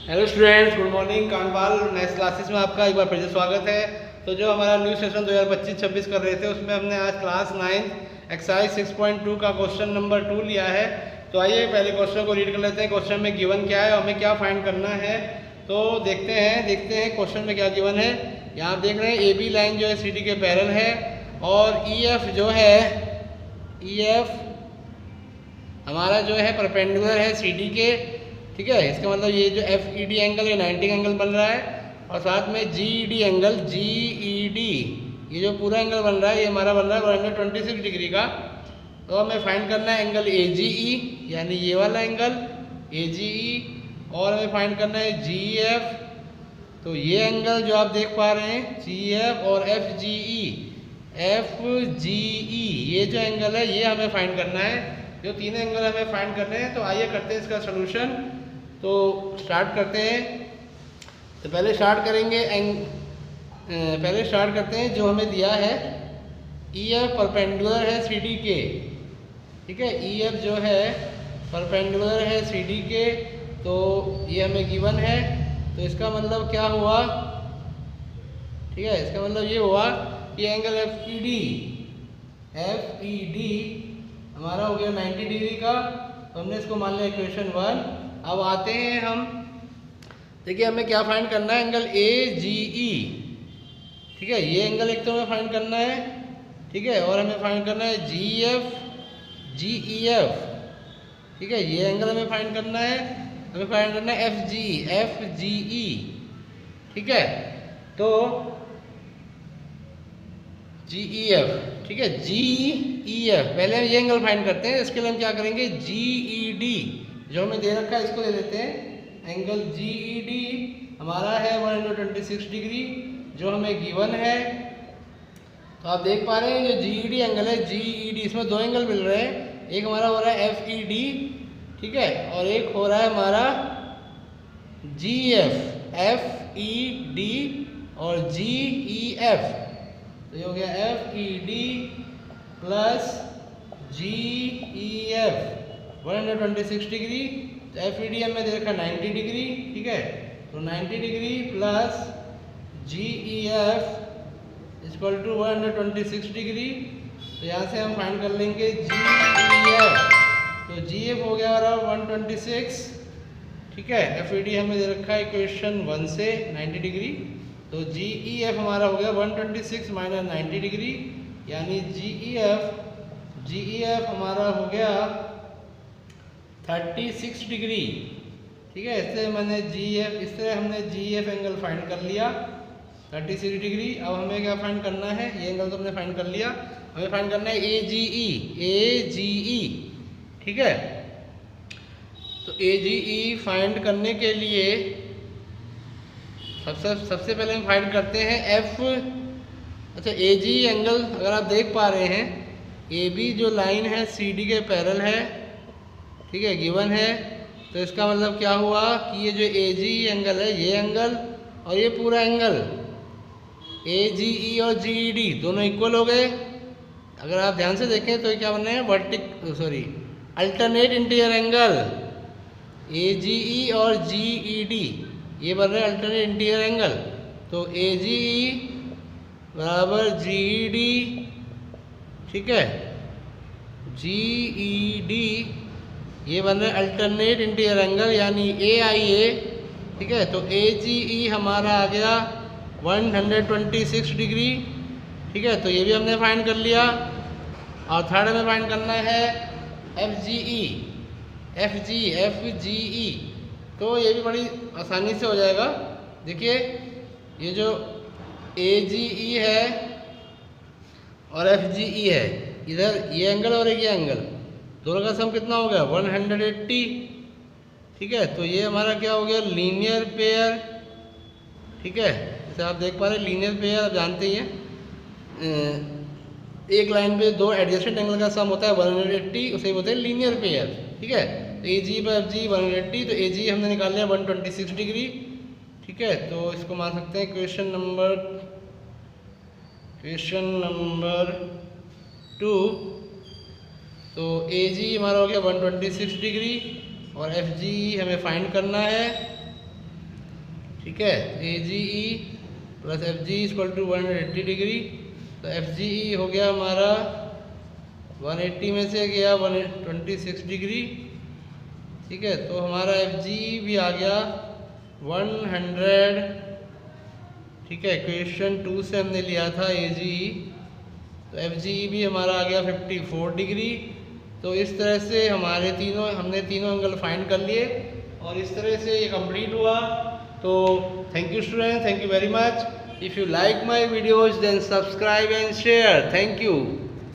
Hello students, good morning. Kandwal next classes में आपका एक बार फिर से स्वागत है। तो जो हमारा न्यू सेशन 2025-26 कर रहे थे उसमें हमने आज क्लास 9 एक्सरसाइज 6.2 का क्वेश्चन नंबर 2 लिया है। तो आइए पहले क्वेश्चन को रीड कर लेते हैं। क्वेश्चन में गिवन क्या है और हमें क्या फाइंड करना है, तो देखते हैं क्वेश्चन में क्या गिवन है। यहाँ आप देख रहे हैं ए बी लाइन जो है सी डी के पैरेलल है और ई एफ जो है ई एफ हमारा जो है परपेंडिकुलर है सी डी के। ठीक है, इसका मतलब ये जो एफ ई डी एंगल है 90 एंगल बन रहा है और साथ में जी ई डी एंगल ये जो पूरा एंगल बन रहा है ये हमारा बन रहा है 126 डिग्री का। तो हमें फाइंड करना है एंगल ए जी ई, यानी ये वाला एंगल ए जी ई, और हमें फाइंड करना है जी एफ। तो ये एंगल जो आप देख पा रहे हैं जी एफ और एफ जी ई, ये जो एंगल है ये हमें फाइंड करना है। जो तीन एंगल हमें फाइंड करने हैं। तो आइए करते हैं इसका सोल्यूशन। तो स्टार्ट करते हैं। तो पहले स्टार्ट करते हैं जो हमें दिया है ई एफ परपेंडिकुलर है सी डी के। ठीक है, ई एफ जो है परपेंडिकुलर है सी डी के, तो ये हमें गिवन है। तो इसका मतलब क्या हुआ, ठीक है, इसका मतलब ये हुआ कि एंगल एफ ई डी हमारा हो गया 90 डिग्री का। तो हमने इसको मान लिया इक्वेशन 1। अब आते हैं हम, देखिए हमें क्या फाइंड करना है, एंगल ए जी ई। ठीक है, ये एंगल एक तो हमें फाइंड करना है। ठीक है, और हमें फाइंड करना है जी ई एफ। ठीक है, ये एंगल हमें फाइंड करना है। हमें फाइंड करना है एफ जी ई। ठीक है, तो जी ई एफ, ठीक है, जी ई एफ पहले हम ये एंगल फाइंड करते हैं। इसके लिए हम क्या करेंगे, जी ई डी जो हमें दे रखा है इसको ले लेते हैं। एंगल जी ई डी हमारा है 126 डिग्री जो हमें गिवन है। तो आप देख पा रहे हैं जो जी ई डी एंगल है, जी ई डी, इसमें दो एंगल मिल रहे हैं। एक हमारा हो रहा है एफ ई डी, ठीक है, और एक हो रहा है हमारा जी एफ ई डी और जी ई एफ। तो ये हो गया F E D plus G E F 126 degree. तो एफ ई डी हमें दे रखा 90 डिग्री। ठीक है, तो 90 degree plus G E F equal to 126 degree. तो यहाँ से हम फाइंड कर लेंगे जी ई एफ। तो जी एफ हो गया हमारा 126। ठीक है, एफ ई डी हमें दे रखा है इक्वेशन 1 से 90 डिग्री। तो जी ई एफ हमारा हो गया 126 माइनस 90 डिग्री, यानी जी ई एफ हमारा हो गया 36 डिग्री। ठीक है, इससे मैंने इस तरह हमने जी एफ एंगल फाइंड कर लिया 36 डिग्री। अब हमें क्या फाइंड करना है, ये एंगल तो हमने फाइंड कर लिया। हमें फाइंड करना है ए जी ई। ठीक है, तो ए जी ई फाइंड करने के लिए सबसे पहले हम फाइंड करते हैं एफ। अच्छा, ए जी एंगल अगर आप देख पा रहे हैं, ए बी जो लाइन है सी डी के पैरेलल है। ठीक है, गिवन है। तो इसका मतलब क्या हुआ कि ये जो ए जी एंगल है, ये एंगल और ये पूरा एंगल ए जी ई और जी ई डी दोनों इक्वल हो गए। अगर आप ध्यान से देखें तो ये क्या बन रहे हैं, अल्टरनेट इंटीरियर एंगल। ए जी ई और जी ई डी ये बन रहे हैं अल्टरनेट इंटीरियर एंगल। तो ए जी ई बराबर जी ई डी। ठीक है, जी ई डी ये बन रहे अल्टरनेट इंटीरियर एंगल, यानी ए आई ए। ठीक है, तो ए जी ई हमारा आ गया 126 डिग्री। ठीक है, तो ये भी हमने फाइंड कर लिया। और थर्ड हमें फाइंड करना है एफ जी ई। तो ये भी बड़ी आसानी से हो जाएगा। देखिए ये जो ए जी ई है और एफ जी ई है, इधर ये एंगल और एक ये एंगल, दोनों का सम कितना हो गया 180। ठीक है, तो ये हमारा क्या हो गया, लीनियर पेयर। ठीक है, जैसे आप देख पा रहे हैं लीनियर पेयर आप जानते ही हैं, एक लाइन पे दो एडजेसेंट एंगल का सम होता है 180, उसे बोलते हैं लीनियर पेयर। ठीक है, तो ए जी पर एफ जी 180, तो ए जी हमने निकाल लिया 126 डिग्री। ठीक है, तो इसको मान सकते हैं क्वेश्चन नंबर 2। तो ए जी हमारा हो गया 126 डिग्री और एफ जी हमें फाइंड करना है। ठीक है। AGE plus FG equal to 180 degree. तो FGE हो गया हमारा 180 में से गया 126 डिग्री। ठीक है, तो हमारा FGE भी आ गया 100। ठीक है, क्वेश्चन 2 से हमने लिया था AGE, तो FGE भी हमारा आ गया 54 डिग्री। तो इस तरह से हमने तीनों एंगल फाइंड कर लिए और इस तरह से ये कंप्लीट हुआ। तो thank you student, thank you very much. If you like my videos then subscribe and share. Thank you.